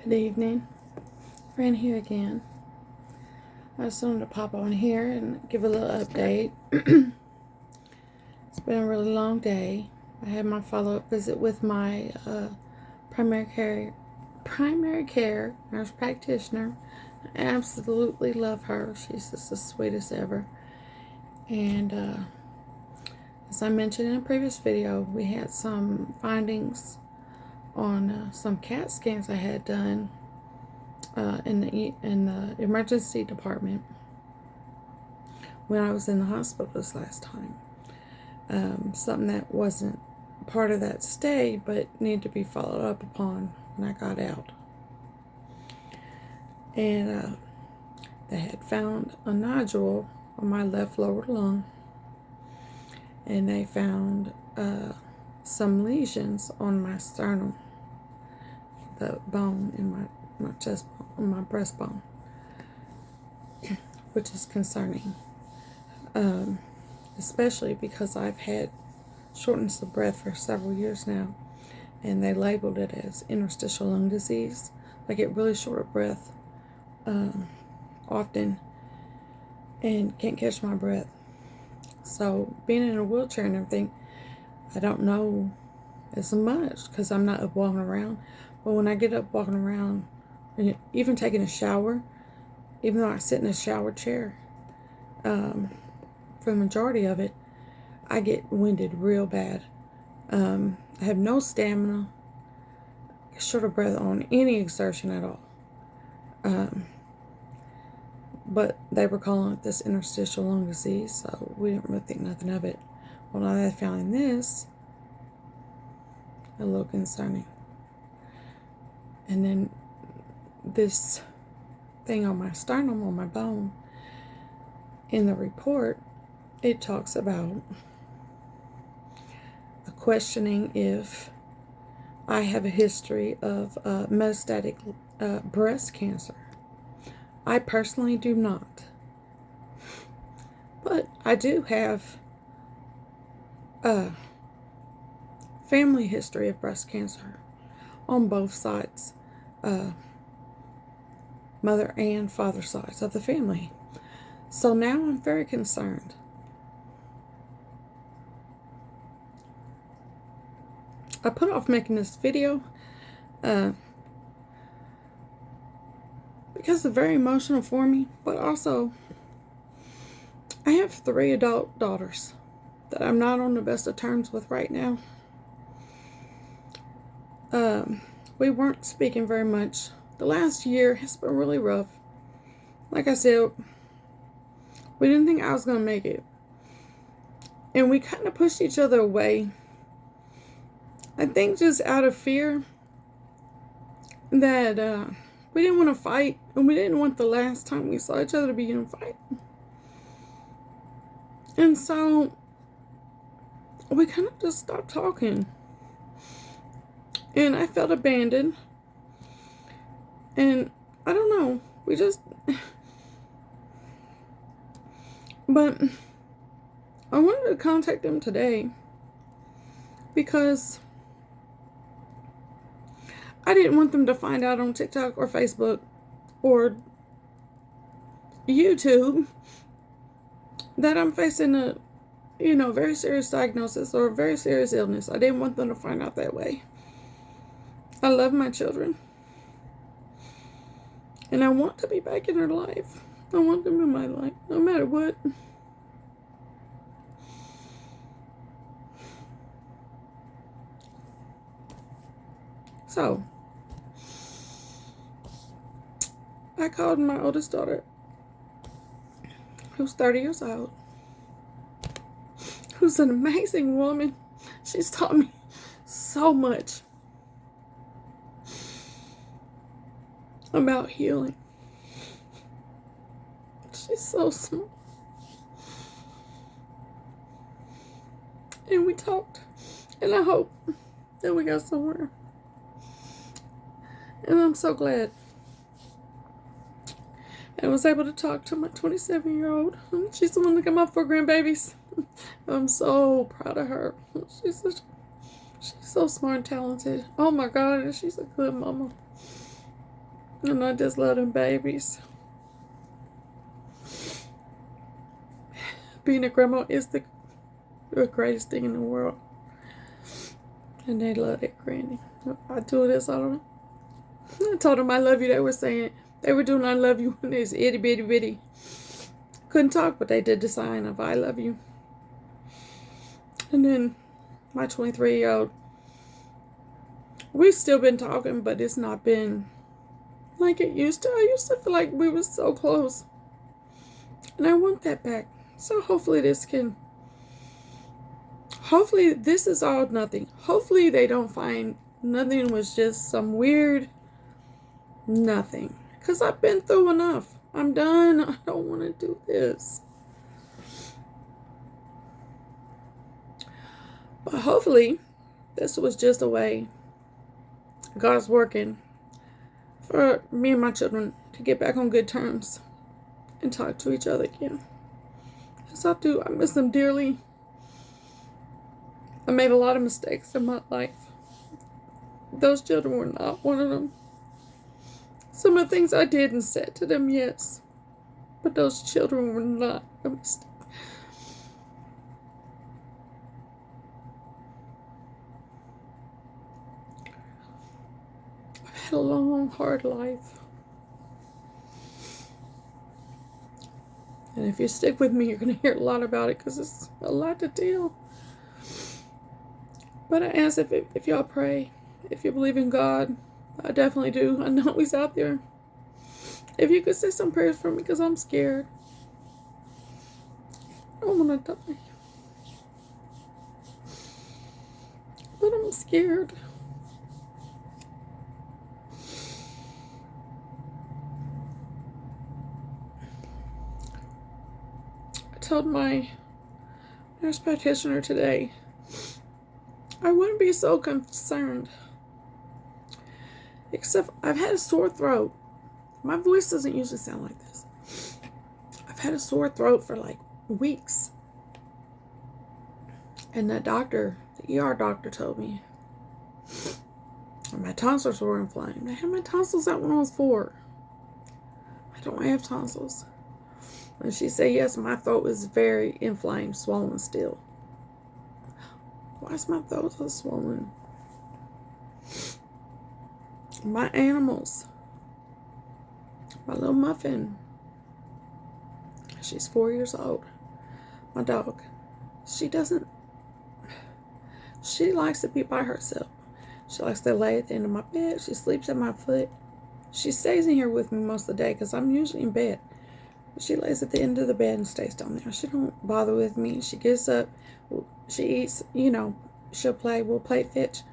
Good evening. Fran here again. I just wanted to pop on here and give a little update. It's been a really long day. I had my follow-up visit with my primary care nurse practitioner. I absolutely love her. She's just the sweetest ever. And as I mentioned in a previous video, we had some findings on some CAT scans I had done in the emergency department when I was in the hospital this last time. Something that wasn't part of that stay but needed to be followed up upon when I got out. And they had found a nodule on my left lower lung, and they found some lesions on my sternum, the bone in my chest bone, my breastbone, which is concerning, especially because I've had shortness of breath for several years now, and they labeled it as interstitial lung disease. I get really short of breath often and can't catch my breath. So being in a wheelchair and everything, I don't know as much because I'm not up walking around. But when I get up walking around, and even taking a shower, even though I sit in a shower chair, for the majority of it, I get winded real bad. I have no stamina, short of breath on any exertion at all. But they were calling it this interstitial lung disease, so we didn't really think nothing of it. Well, now they found this, a little concerning. And then this thing on my sternum, on my bone, in the report, it talks about questioning if I have a history of metastatic breast cancer. I personally do not, but I do have a family history of breast cancer on both sides, mother and father sides of the family. So now I'm very concerned. I put off making this video because it's very emotional for me, but also I have 3 adult daughters that I'm not on the best of terms with right now. We weren't speaking very much. The last year has been really rough. Like I said, we didn't think I was going to make it, and we kind of pushed each other away. I think just out of fear that we didn't want to fight, and we didn't want the last time we saw each other to be in a fight. And so we kind of just stopped talking. And I felt abandoned. And I don't know, we just... But I wanted to contact them today because I didn't want them to find out on TikTok or Facebook or YouTube that I'm facing a, very serious diagnosis or a very serious illness. I didn't want them to find out that way. I love my children, and I want to be back in their life. I want them in my life, no matter what. So, I called my oldest daughter, who's 30 years old, who's an amazing woman. She's taught me so much about healing. She's so smart. And we talked, and I hope that we got somewhere. And I'm so glad I was able to talk to my 27-year-old. She's the one that came up for grandbabies. I'm so proud of her. She's so smart and talented. Oh my God, she's a good mama. And I just love them babies. Being a grandma is the greatest thing in the world. And they love that granny. I do this all of them. I told them I love you. They were doing I love you when they was itty bitty bitty. Couldn't talk, but they did the sign of I love you. And then my 23-year-old, we've still been talking, but it's not been like it used to. I used to feel like we were so close. And I want that back. So hopefully this is all nothing. Hopefully they don't find nothing was just some weird nothing. Because I've been through enough. I'm done. I don't want to do this. But hopefully this was just a way God's working for me and my children to get back on good terms and talk to each other again. Because I do. I miss them dearly. I made a lot of mistakes in my life. Those children were not one of them. Some of the things I did and said to them, yes. But those children were not a mistake. I've had a long, hard life. And if you stick with me, you're going to hear a lot about it because it's a lot to tell. But I ask if y'all pray, if you believe in God. I definitely do. I know He's out there. If you could say some prayers for me, because I'm scared. I don't want to die. But I'm scared. I told my nurse practitioner today, I wouldn't be so concerned. Except I've had a sore throat. My voice doesn't usually sound like this. I've had a sore throat for like weeks. And the doctor, the ER doctor told me my tonsils were inflamed. I had my tonsils out when I was 4. I don't have tonsils. And she said, yes, my throat is very inflamed, swollen still. Why is my throat so swollen? My animals. My little Muffin. She's 4 years old. My dog. She likes to be by herself. She likes to lay at the end of my bed. She sleeps at my foot. She stays in here with me most of the day because I'm usually in bed. She lays at the end of the bed and stays down there. She don't bother with me. She gets up. She eats, she'll play. We'll play fetch.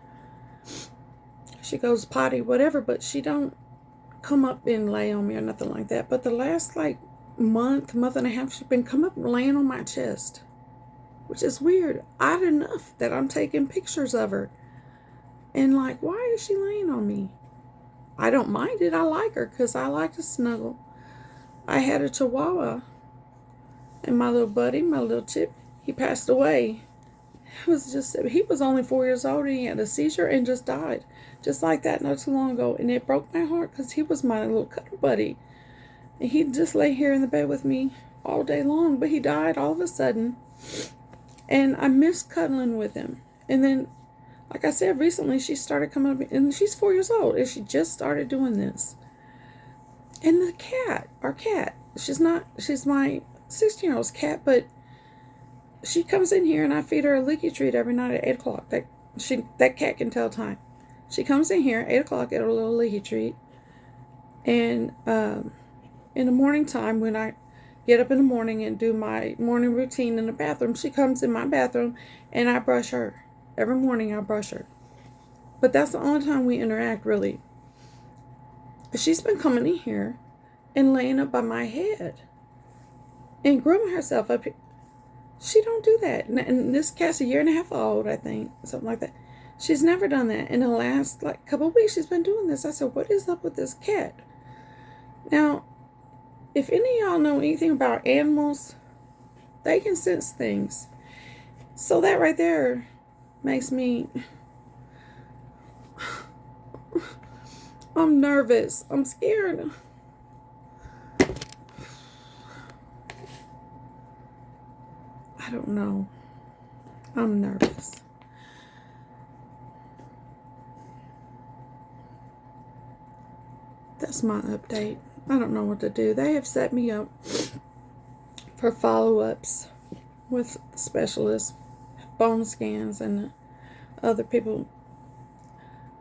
She goes potty, whatever, but she don't come up and lay on me or nothing like that. But the last month and a half, she's been coming up and laying on my chest, which is weird. Odd enough that I'm taking pictures of her. And why is she laying on me? I don't mind it. I like her because I like to snuggle. I had a Chihuahua, and my little buddy, my little chip, he passed away. He was only 4 years old, and he had a seizure and just died. Just like that not too long ago. And it broke my heart because he was my little cuddle buddy. And he'd just lay here in the bed with me all day long. But he died all of a sudden. And I missed cuddling with him. And then, like I said, recently she started coming up. And she's 4 years old. And she just started doing this. And the cat, our cat. She's my 16-year-old's cat. But she comes in here and I feed her a leaky treat every night at 8 o'clock. That cat can tell time. She comes in here at 8 o'clock at a little leaky treat. And in the morning time, when I get up in the morning and do my morning routine in the bathroom, she comes in my bathroom and I brush her. Every morning I brush her. But that's the only time we interact, really. She's been coming in here and laying up by my head and grooming herself up here. She don't do that. And this cat's 1.5 years old, I think. Something like that. She's never done that. In the last couple of weeks, she's been doing this. I said, what is up with this cat? Now, if any of y'all know anything about animals, they can sense things. So that right there makes me I'm nervous. I'm scared. I don't know. I'm nervous. That's my update. I don't know what to do. They have set me up for follow-ups with specialists, bone scans, and other people,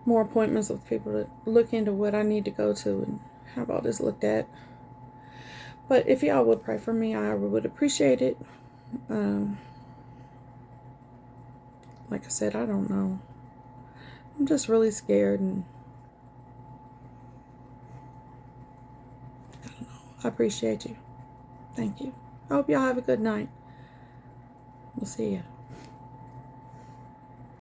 more appointments with people to look into what I need to go to and have all this looked at. But if y'all would pray for me, I would appreciate it. Like I said, I don't know. I'm just really scared, and I don't know. I appreciate you. Thank you. I hope y'all have a good night. We'll see ya.